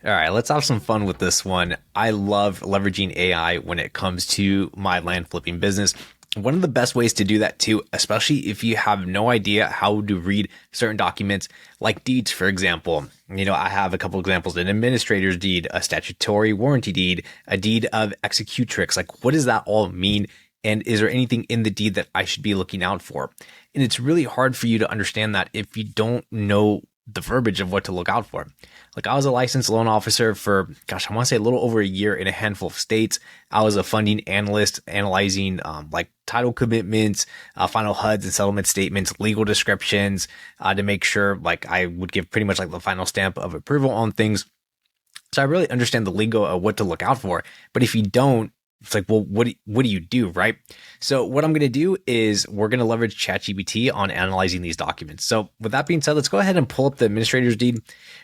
All right, let's have some fun with this one. I love leveraging AI when it comes to my land flipping business. One of the best ways to do that too, especially if you have no idea how to read certain documents like deeds, for example. I have a couple examples: an administrator's deed, a statutory warranty deed, a deed of executrix. Like, what does that all mean? And is there anything in the deed that I should be looking out for? And it's really hard for you to understand that if you don't know the verbiage of what to look out for. Like, I was a licensed loan officer for, gosh, I want to say a little over a year in a handful of states. I was a funding analyst analyzing like title commitments, final HUDs and settlement statements, legal descriptions to make sure like I would give pretty much like the final stamp of approval on things. So I really understand the lingo of what to look out for. But if you don't, it's like, well, what do you do, right? So what I'm going to do is we're going to leverage ChatGPT on analyzing these documents. So with that being said, let's go ahead and pull up the administrator's deed.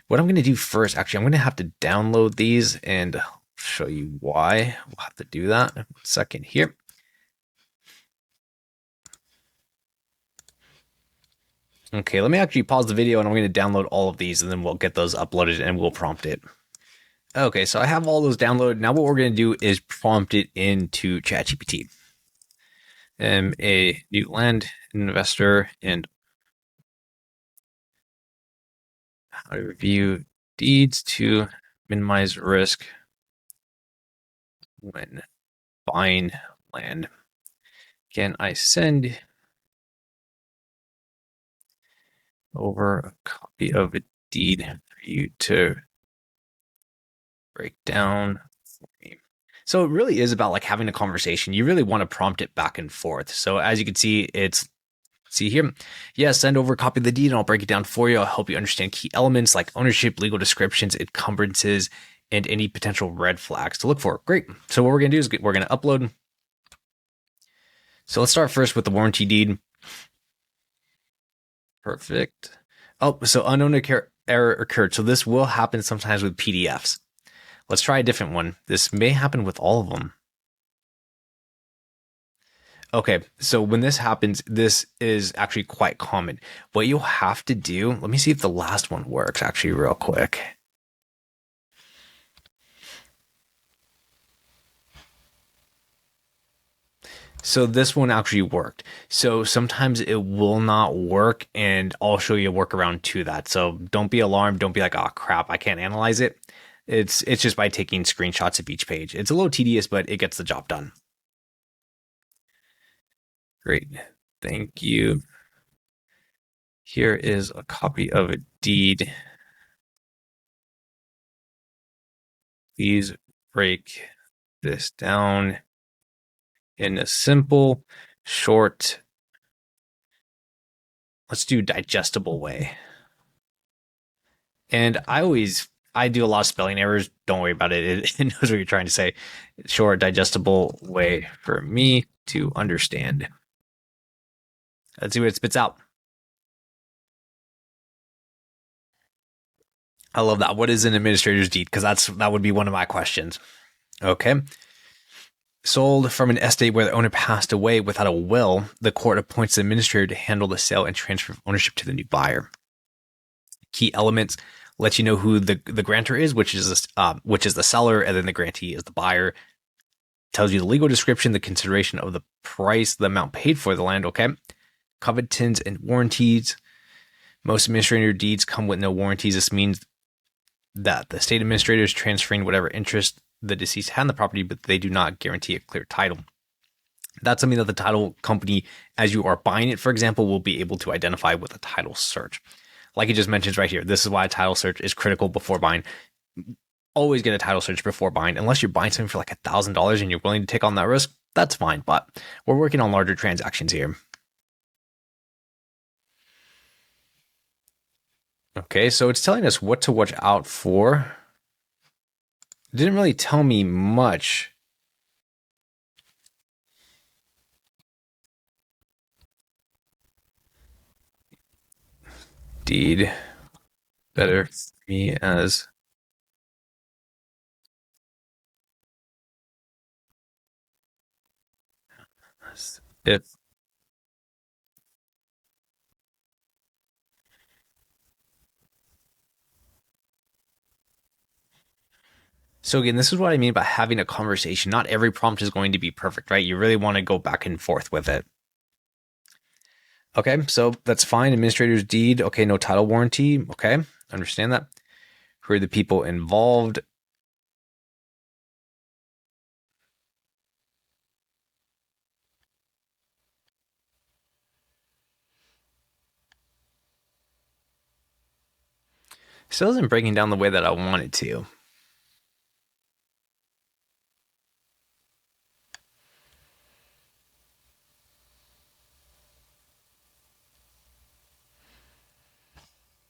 What I'm going to do first, actually, I'm going to have to download these and show you why. We'll have to do that. 1 second here. Okay, let me actually pause the video and I'm going to download all of these and then we'll get those uploaded and we'll prompt it. Okay, so I have all those downloaded. Now what we're going to do is prompt it into ChatGPT. I'm a new land investor and how to review deeds to minimize risk when buying land. Can I send over a copy of a deed for you to break down for me? So it really is about like having a conversation. You really want to prompt it back and forth. So as you can see, see here. Yeah, send over a copy of the deed and I'll break it down for you. I'll help you understand key elements like ownership, legal descriptions, encumbrances, and any potential red flags to look for. Great. So what we're going to do is we're going to upload. So let's start first with the warranty deed. Perfect. Oh, so unknown error occurred. So this will happen sometimes with PDFs. Let's try a different one. This may happen with all of them. Okay, so when this happens, this is actually quite common. What you'll have to do, let me see if the last one works actually real quick. So this one actually worked. So sometimes it will not work and I'll show you a workaround to that. So don't be alarmed. Don't be like, oh crap, I can't analyze it. It's just by taking screenshots of each page. It's a little tedious, but it gets the job done. Great. Thank you. Here is a copy of a deed. Please break this down in a simple, short, let's do digestible way. And I do a lot of spelling errors. Don't worry about it. It knows what you're trying to say. Short, digestible way for me to understand. Let's see what it spits out. I love that. What is an administrator's deed? Because that would be one of my questions. Okay. Sold from an estate where the owner passed away without a will, the court appoints the administrator to handle the sale and transfer of ownership to the new buyer. Key elements let you know who the grantor is, which is the seller, and then the grantee is the buyer. Tells you the legal description, the consideration of the price, the amount paid for the land. Okay, covenants and warranties. Most administrator deeds come with no warranties. This means that the state administrator is transferring whatever interest the deceased had in the property, but they do not guarantee a clear title. That's something that the title company, as you are buying it, for example, will be able to identify with a title search. Like it just mentions right here, this is why a title search is critical before buying. Always get a title search before buying, unless you're buying something for like $1,000 and you're willing to take on that risk. That's fine, but we're working on larger transactions here. Okay, so it's telling us what to watch out for. It didn't really tell me much. Deed better for me as if So again, this is what I mean by having a conversation. Not every prompt is going to be perfect, right? You really want to go back and forth with it. Okay, so that's fine. Administrator's deed. Okay, no title warranty. Okay, understand that. Who are the people involved? Still isn't breaking down the way that I want it to.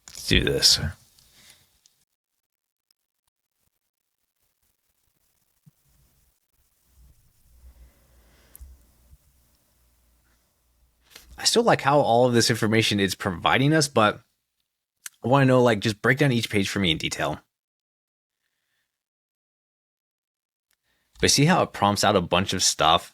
Let's do this. I still like how all of this information is providing us, but I want to know, like, just break down each page for me in detail. But see how it prompts out a bunch of stuff?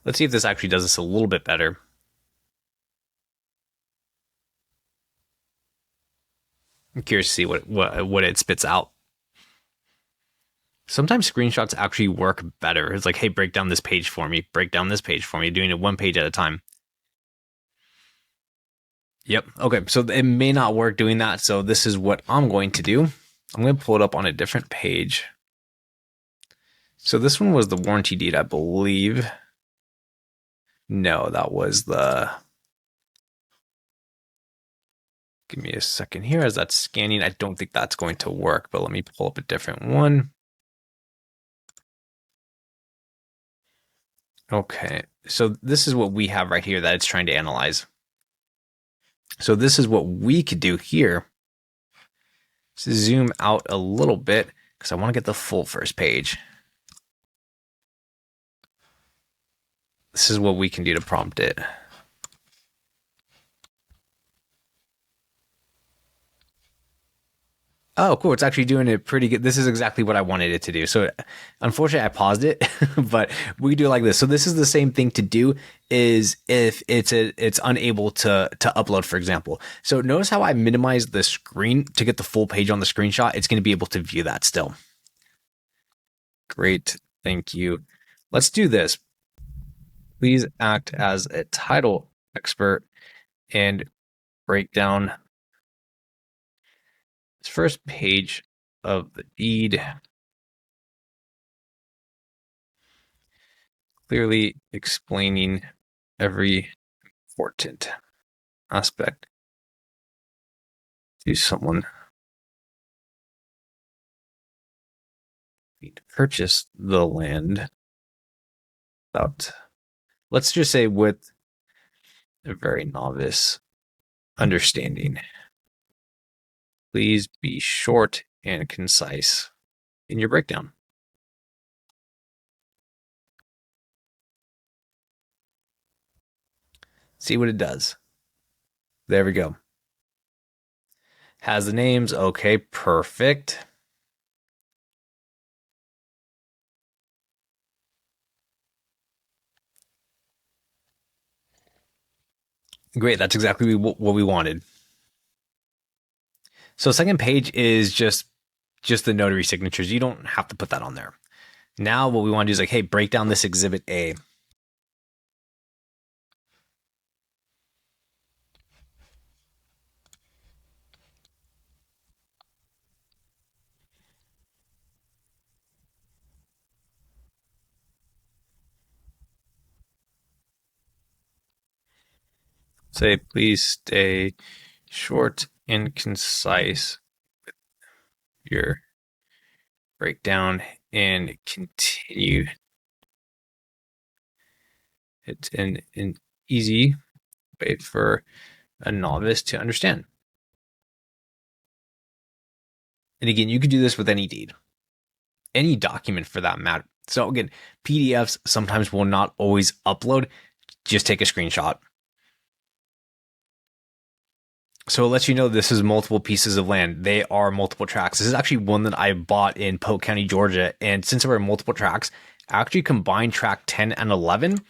Let's see if this actually does this a little bit better. I'm curious to see what it spits out. Sometimes screenshots actually work better. It's like, hey, break down this page for me. Break down this page for me. Doing it one page at a time. Yep. Okay. So it may not work doing that. So this is what I'm going to do. I'm going to pull it up on a different page. So this one was the warranty deed, I believe. No, that was the. Give me a second here as that's scanning. I don't think that's going to work, but let me pull up a different one. Okay. So this is what we have right here that it's trying to analyze. So this is what we could do here. Let's zoom out a little bit because I want to get the full first page. This is what we can do to prompt it. Oh, cool. It's actually doing it pretty good. This is exactly what I wanted it to do. So unfortunately I paused it, but we do like this. So this is the same thing to do is if it's unable to upload, for example. So notice how I minimized the screen to get the full page on the screenshot. It's going to be able to view that still. Great. Thank you. Let's do this. Please act as a title expert and break down this first page of the deed, clearly explaining every important aspect to someone to purchase the land without, let's just say, with a very novice understanding. Please be short and concise in your breakdown. See what it does. There we go. Has the names. Okay, perfect. Great. That's exactly what we wanted. So second page is just the notary signatures. You don't have to put that on there. Now what we want to do is like, hey, break down this exhibit A. Say, please stay short and concise with your breakdown and continue. It's an easy way for a novice to understand. And again, you could do this with any deed, any document for that matter. So again, PDFs sometimes will not always upload. just take a screenshot. So it lets you know this is multiple pieces of land. They are multiple tracts. This is actually one that I bought in Polk County, Georgia. And since there were multiple tracts, I actually combined tract 10 and 11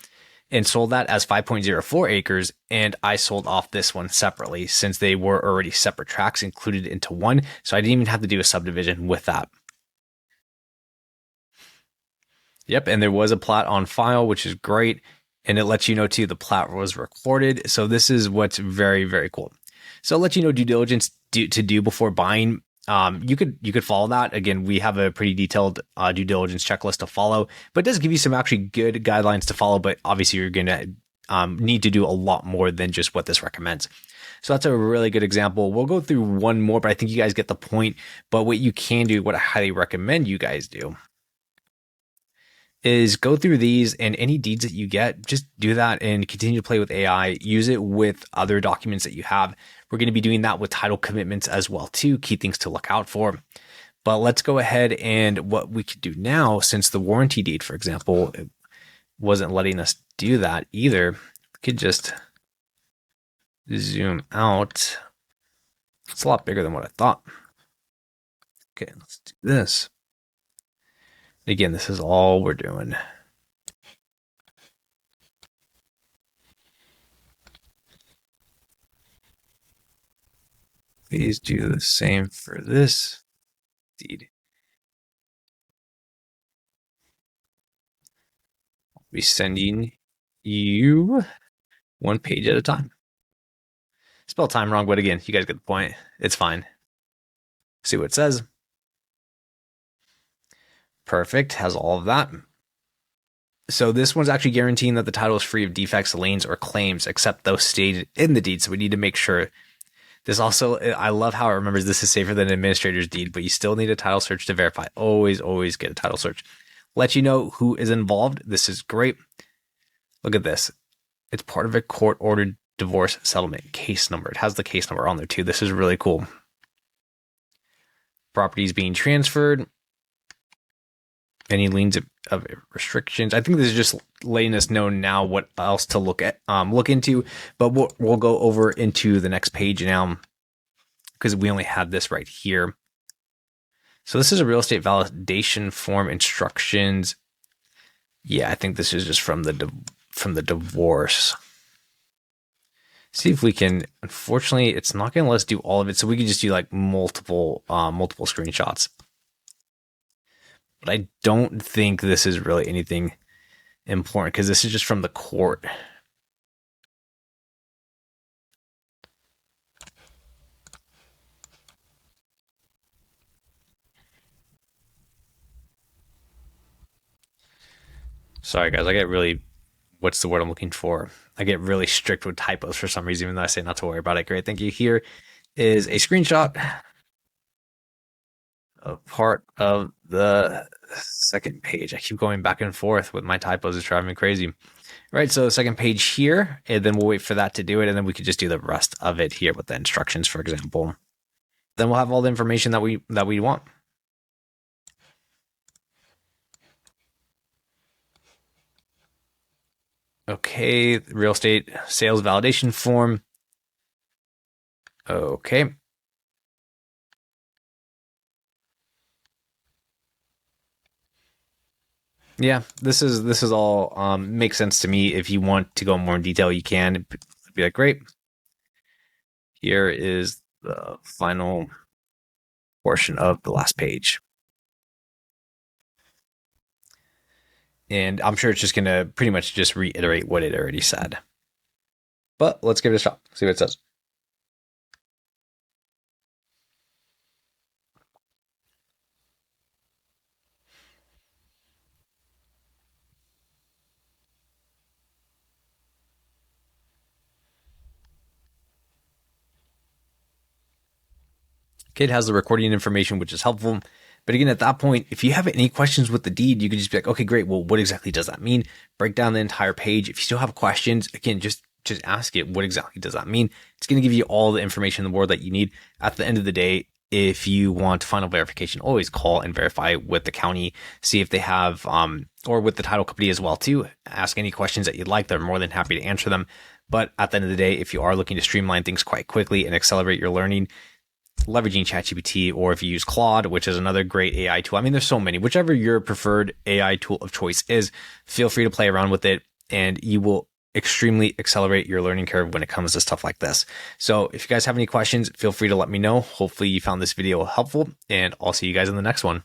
and sold that as 5.04 acres. And I sold off this one separately since they were already separate tracts included into one. So I didn't even have to do a subdivision with that. Yep. And there was a plat on file, which is great. And it lets you know too, the plat was recorded. So this is what's very, very cool. So I'll let you know due diligence to do before buying. You could follow that. Again, we have a pretty detailed due diligence checklist to follow, but it does give you some actually good guidelines to follow. But obviously, you're going to need to do a lot more than just what this recommends. So that's a really good example. We'll go through one more, but I think you guys get the point. But what you can do, what I highly recommend you guys do, is go through these, and any deeds that you get, just do that and continue to play with AI. Use it with other documents that you have. We're going to be doing that with title commitments as well too. Key things to look out for. But let's go ahead, and what we could do now, since the warranty deed, for example, it wasn't letting us do that either, we could just zoom out. It's a lot bigger than what I thought. Okay, let's do this. Again, this is all we're doing. Please do the same for this deed. I'll be sending you one page at a time. Spell time wrong, but again, you guys get the point. It's fine. See what it says. Perfect, has all of that. So this one's actually guaranteeing that the title is free of defects, liens, or claims except those stated in the deed. So we need to make sure. This also, I love how it remembers this is safer than an administrator's deed, but you still need a title search to verify. Always, always get a title search. Let you know who is involved. This is great. Look at this. It's part of a court-ordered divorce settlement case number. It has the case number on there too. This is really cool. Property is being transferred. Any liens of restrictions. I think this is just letting us know now what else to look into, but we'll go over into the next page now because we only have this right here. So this is a real estate validation form instructions. Yeah, I think this is just from the divorce. See if we can. Unfortunately, it's not going to let us do all of it, so we can just do like multiple screenshots. But I don't think this is really anything important because this is just from the court. Sorry, guys. I get really, what's the word I'm looking for? I get really strict with typos for some reason, even though I say not to worry about it. Great. Thank you. Here is a screenshot of part of the second page. I keep going back and forth with my typos. It's driving me crazy. All right, so the second page here, and then we'll wait for that to do it, and then we could just do the rest of it here with the instructions, for example. Then we'll have all the information that we want. Okay, real estate sales validation form. Okay. Yeah, this is all makes sense to me. If you want to go more in detail, you can. It'd be like, great. Here is the final portion of the last page. And I'm sure it's just going to pretty much just reiterate what it already said. But let's give it a shot, see what it says. Okay, it has the recording information, which is helpful. But again, at that point, if you have any questions with the deed, you can just be like, okay, great. Well, what exactly does that mean? Break down the entire page. If you still have questions, again, just ask it. What exactly does that mean? It's going to give you all the information in the world that you need. At the end of the day, if you want final verification, always call and verify with the county, see if they have, or with the title company as well too. Ask any questions that you'd like. They're more than happy to answer them. But at the end of the day, if you are looking to streamline things quite quickly and accelerate your learning, leveraging ChatGPT, or if you use Claude, which is another great AI tool. I mean, there's so many. Whichever your preferred AI tool of choice is, feel free to play around with it, and you will extremely accelerate your learning curve when it comes to stuff like this. So if you guys have any questions, feel free to let me know. Hopefully you found this video helpful, and I'll see you guys in the next one.